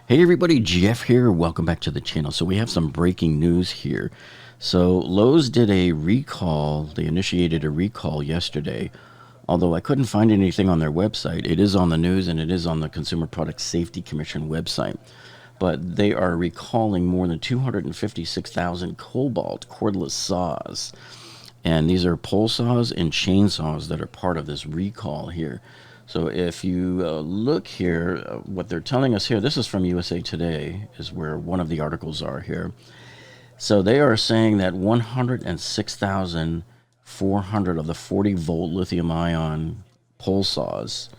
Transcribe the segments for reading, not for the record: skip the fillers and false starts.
Hey everybody, Jeff here. Welcome back to the channel. So we have some breaking news here. So Lowe's did a recall. They initiated a recall yesterday. Although I couldn't find anything on their website. It is on the news and it is on the Consumer Product Safety Commission website. But they are recalling more than 256,000 Kobalt cordless saws. And these are pole saws and chainsaws that are part of this recall here. So if you look here, what they're telling us here, this is from USA Today, is where one of the articles are here. So they are saying that 106,400 of the 40-volt lithium ion pole saws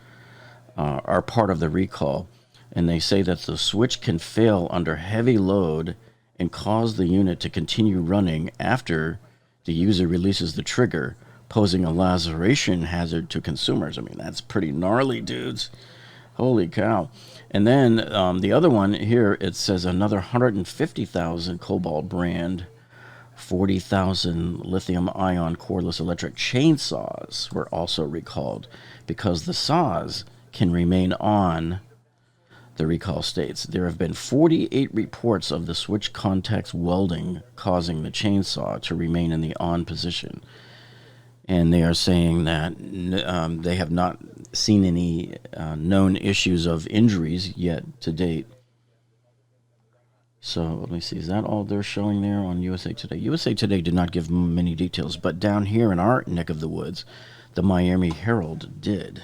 are part of the recall. And they say that the switch can fail under heavy load and cause the unit to continue running after the user releases the trigger, posing a laceration hazard to consumers. I mean, that's pretty gnarly, dudes. Holy cow. And then the other one here, it says another 150,000 Kobalt brand, 40,000 lithium ion cordless electric chainsaws were also recalled because the saws can remain on. The recall states there have been 48 reports of the switch contacts welding causing the chainsaw to remain in the on position. And they are saying that they have not seen any known issues of injuries yet to date. So let me see, is that all they're showing there on USA Today? USA Today did not give many details, but down here in our neck of the woods, the Miami Herald did.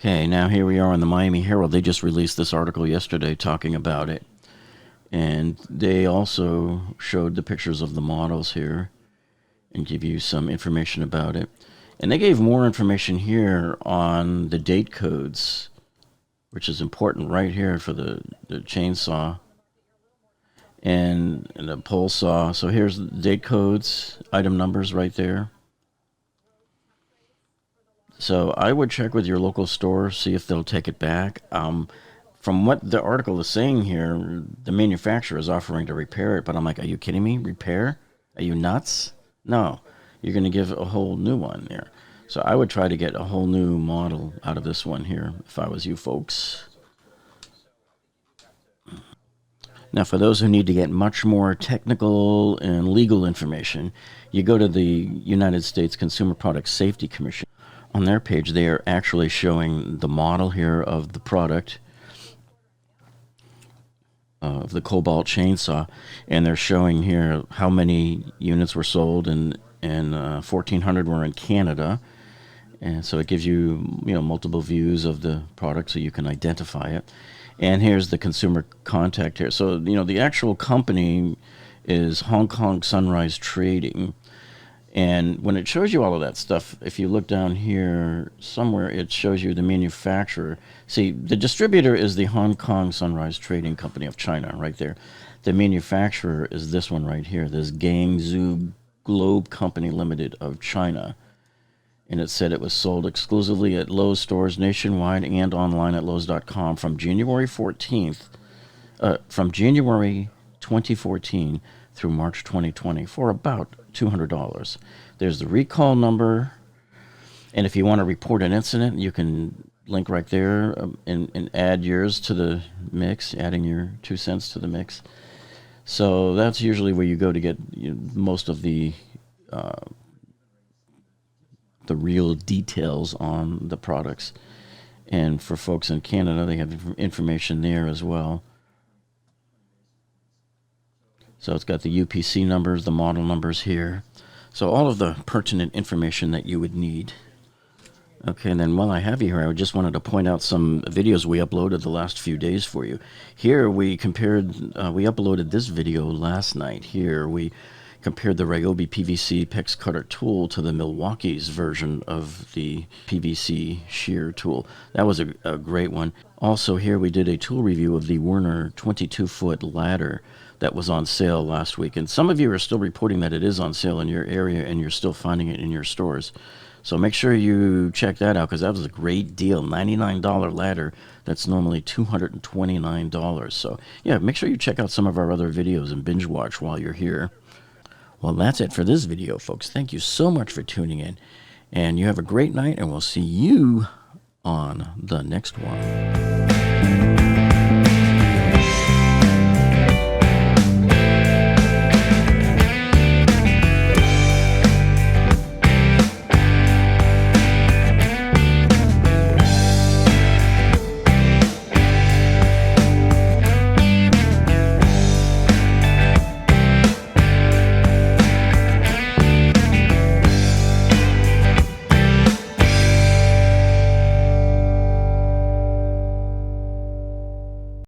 Okay, now here we are on the Miami Herald. They just released this article yesterday talking about it. And they also showed the pictures of the models here and give you some information about it. And they gave more information here on the date codes, which is important right here for the chainsaw and the pole saw. So here's the date codes, item numbers right there. So I would check with your local store, see if they'll take it back. From what the article is saying here, the manufacturer is offering to repair it, but I'm like, are you kidding me? Repair? Are you nuts? No, you're going to give a whole new one there. So I would try to get a whole new model out of this one here if I was you folks. Now, for those who need to get much more technical and legal information, you go to the United States Consumer Product Safety Commission. On their page, they are actually showing the model here of the product, of the Kobalt chainsaw, and they're showing here how many units were sold, and 1,400 were in Canada. And so it gives you, multiple views of the product so you can identify it. And here's the consumer contact here. So, the actual company is Hong Kong Sunrise Trading. And when it shows you all of that stuff, if you look down here somewhere, it shows you the manufacturer. See, the distributor is the Hong Kong Sunrise Trading Company of China, right there. The manufacturer is this one right here, this Guangzhou Globe Company Limited of China. And it said it was sold exclusively at Lowe's stores nationwide and online at Lowe's.com from January 2014 through March 2020 for about $200. There's the recall number, and if you want to report an incident, you can link right there and add yours to the mix, adding your 2 cents to the mix. So that's usually where you go to get most of the real details on the products. And for folks in Canada, they have information there as well. So it's got the UPC numbers, the model numbers here. So all of the pertinent information that you would need. Okay, and then while I have you here, I just wanted to point out some videos we uploaded the last few days for you. Here we uploaded this video last night. Here we compared the Ryobi PVC PEX cutter tool to the Milwaukee's version of the PVC shear tool. That was a great one. Also here we did a tool review of the Werner 22-foot ladder that was on sale last week. And some of you are still reporting that it is on sale in your area and you're still finding it in your stores. So make sure you check that out because that was a great deal. $99 ladder that's normally $229. So yeah, make sure you check out some of our other videos and binge watch while you're here. Well, that's it for this video, folks. Thank you so much for tuning in. And you have a great night, and we'll see you on the next one.